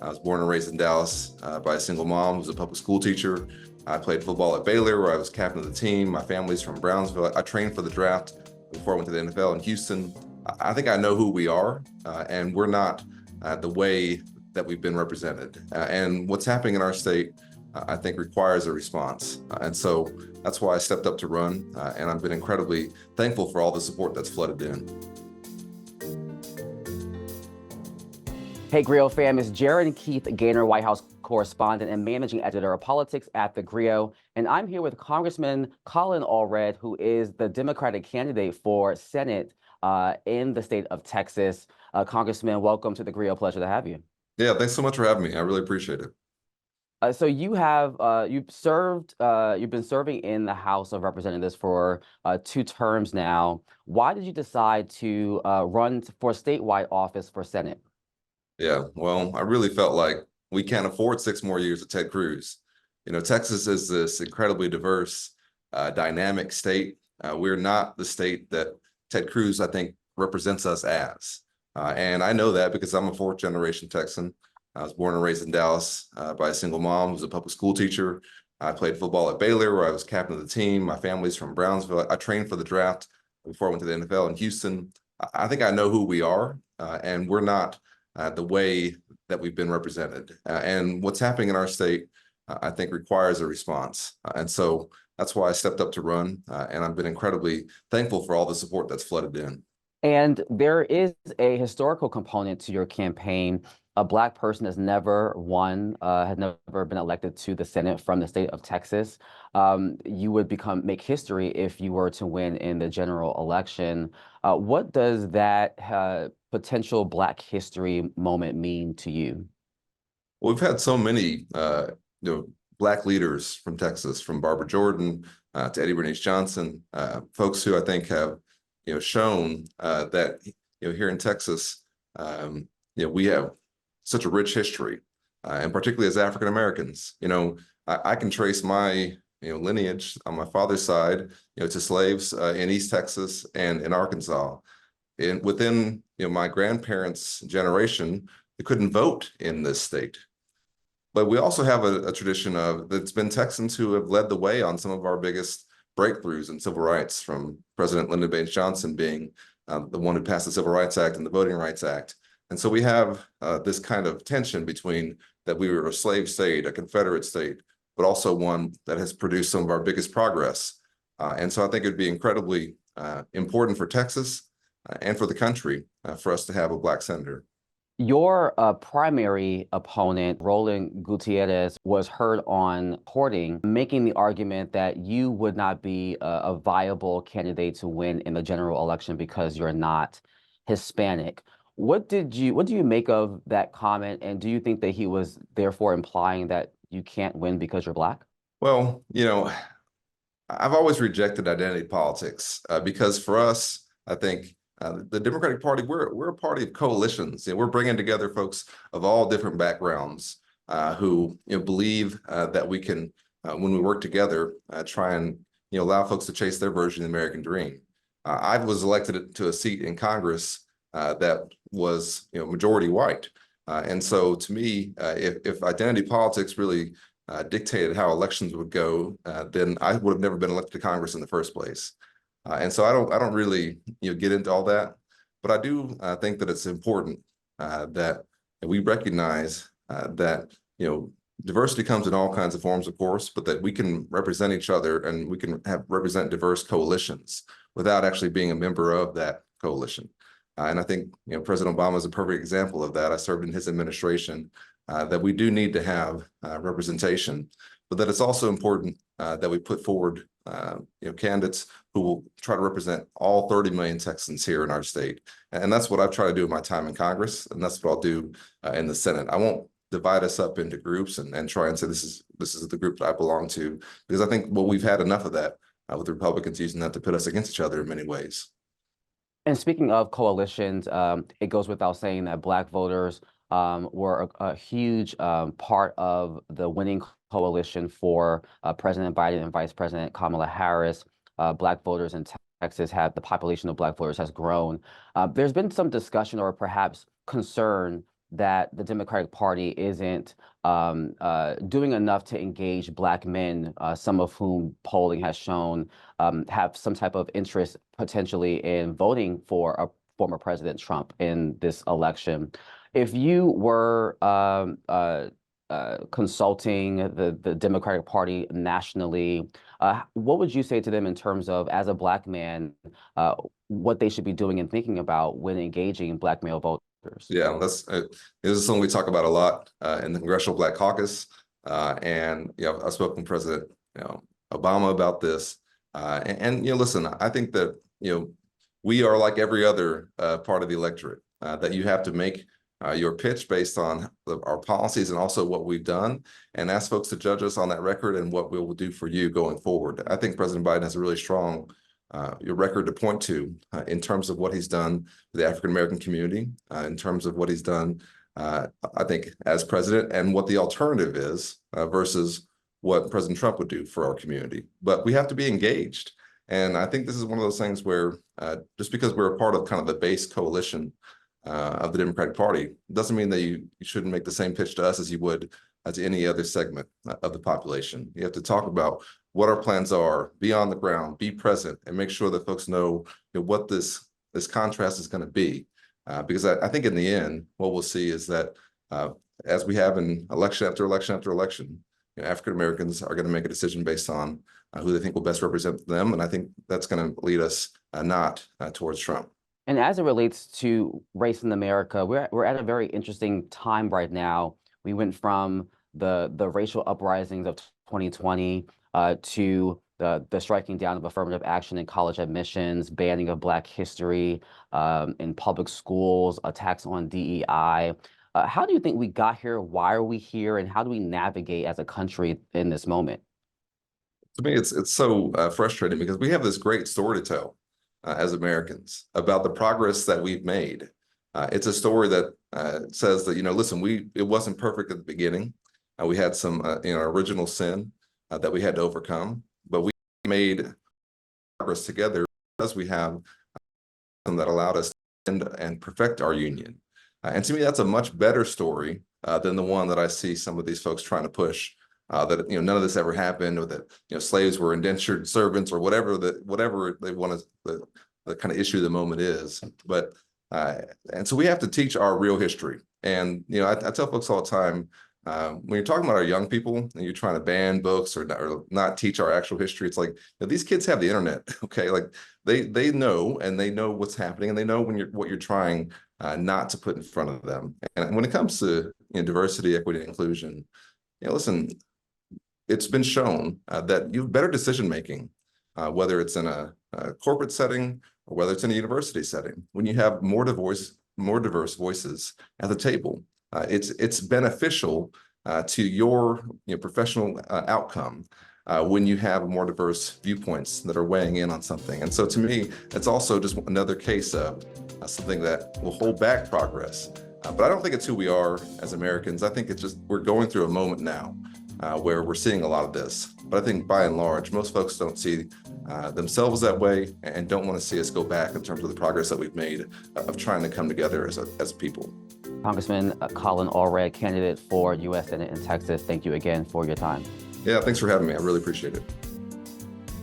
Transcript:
I was born and raised in Dallas by a single mom who was a public school teacher. I played football at Baylor, where I was captain of the team. My family's from Brownsville. I trained for the draft before I went to the NFL in Houston. I think I know who we are, and we're not the way that we've been represented. And what's happening in our state, I think, requires a response. And so that's why I stepped up to run, and I've been incredibly thankful for all the support that's flooded in. Hey, theGrio fam, it's Gerren Keith, Gaynor White House correspondent and managing editor of politics at theGrio. And I'm here with Congressman Colin Allred, who is the Democratic candidate for Senate in the state of Texas. Congressman, welcome to theGrio. Pleasure to have you. Yeah, thanks so much for having me. I really appreciate it. So you've been serving in the House of Representatives for 2 terms now. Why did you decide to run for statewide office for Senate? Yeah, well, I really felt like we can't afford 6 more years of Ted Cruz. You know, Texas is this incredibly diverse, dynamic state. We're not the state that Ted Cruz, I think, represents us as. And I know that because I'm a 4th-generation Texan. I was born and raised in Dallas by a single mom who was a public school teacher. I played football at Baylor, where I was captain of the team. My family's from Brownsville. I trained for the draft before I went to the NFL in Houston. I think I know who we are, and we're not the way that we've been represented. And what's happening in our state, I think, requires a response. And so that's why I stepped up to run, and I've been incredibly thankful for all the support that's flooded in. And there is a historical component to your campaign. A Black person has never won, has never been elected to the Senate from the state of Texas. You would make history if you were to win in the general election. What does that potential Black history moment mean to you? Well, we've had so many Black leaders from Texas, from Barbara Jordan to Eddie Bernice Johnson, folks who I think have shown that here in Texas, we have such a rich history, and particularly as African Americans. I can trace my lineage on my father's side, to slaves in East Texas and in Arkansas. And within my grandparents' generation, they couldn't vote in this state. But we also have a tradition of that's been Texans who have led the way on some of our biggest breakthroughs in civil rights, from President Lyndon Baines Johnson being the one who passed the Civil Rights Act and the Voting Rights Act. And so we have this kind of tension between that we were a slave state, a Confederate state, but also one that has produced some of our biggest progress. And so I think it'd be incredibly important for Texas and for the country for us to have a Black senator. Your primary opponent, Roland Gutierrez, was heard on reporting, making the argument that you would not be a viable candidate to win in the general election because you're not Hispanic. What do you make of that comment, and do you think that he was therefore implying that you can't win because you're Black? Well, I've always rejected identity politics because for us, I think the Democratic Party, we're a party of coalitions. We're bringing together folks of all different backgrounds who believe that we can, when we work together, try and allow folks to chase their version of the American dream. I was elected to a seat in Congress that was majority white, and so to me, if identity politics really dictated how elections would go, then I would have never been elected to Congress in the first place. And so I don't really get into all that, but I do think that it's important that we recognize that diversity comes in all kinds of forms, of course, but that we can represent each other and we can represent diverse coalitions without actually being a member of that coalition. And I think President Obama is a perfect example of that. I served in his administration. That we do need to have representation, but that it's also important that we put forward candidates who will try to represent all 30 million Texans here in our state. And that's what I've tried to do in my time in Congress, and that's what I'll do in the Senate. I won't divide us up into groups and try and say this is the group that I belong to, because I think we've had enough of that with the Republicans using that to pit us against each other in many ways. And speaking of coalitions, it goes without saying that Black voters were a huge part of the winning coalition for President Biden and Vice President Kamala Harris. Black voters in Texas the population of Black voters has grown. There's been some discussion or perhaps concern that the Democratic Party isn't doing enough to engage Black men, some of whom polling has shown have some type of interest potentially in voting for a former President Trump in this election. If you were consulting the Democratic Party nationally, what would you say to them in terms of, as a Black man, what they should be doing and thinking about when engaging Black male voters? Yeah, this is something we talk about a lot in the Congressional Black Caucus, and I've spoken to President Obama about this, and listen, I think that we are like every other part of the electorate, that you have to make your pitch based on our policies and also what we've done, and ask folks to judge us on that record and what we will do for you going forward. I think President Biden has a really strong record to point to in terms of what he's done for the African-American community, in terms of what he's done, I think, as president, and what the alternative is versus what President Trump would do for our community. But we have to be engaged. And I think this is one of those things where just because we're a part of kind of the base coalition of the Democratic Party doesn't mean that you shouldn't make the same pitch to us as you would to any other segment of the population. You have to talk about what our plans are, be on the ground, be present, and make sure that folks know, what this contrast is going to be. Because I think in the end, what we'll see is that as we have in election after election after election, African Americans are going to make a decision based on who they think will best represent them. And I think that's going to lead us not towards Trump. And as it relates to race in America, we're at a very interesting time right now. We went from the racial uprisings of 2020 to the striking down of affirmative action in college admissions, banning of Black history in public schools, attacks on DEI. How do you think we got here? Why are we here? And how do we navigate as a country in this moment? To me, it's so frustrating because we have this great story to tell as Americans about the progress that we've made. It's a story that says that, listen, it wasn't perfect at the beginning. We had some original sin that we had to overcome, but we made progress together because we have something that allowed us to end and perfect our union. And to me, that's a much better story than the one that I see some of these folks trying to push. That none of this ever happened, or that slaves were indentured servants, or whatever they want to the kind of issue of the moment is. But and so we have to teach our real history. And I tell folks all the time, when you're talking about our young people and you're trying to ban books or not teach our actual history, it's like these kids have the internet. Okay, like they know, and they know what's happening, and they know what you're trying not to put in front of them. And when it comes to diversity, equity, and inclusion, listen. It's been shown that you have better decision making, whether it's in a corporate setting or whether it's in a university setting. When you have more diverse voices at the table, it's beneficial to your professional outcome when you have more diverse viewpoints that are weighing in on something. And so, to me, it's also just another case of something that will hold back progress. But I don't think it's who we are as Americans. I think it's just we're going through a moment now. Where we're seeing a lot of this. But I think by and large, most folks don't see themselves that way and don't want to see us go back in terms of the progress that we've made of trying to come together as a people. Congressman Colin Allred, candidate for U.S. Senate in Texas, thank you again for your time. Yeah, thanks for having me. I really appreciate it.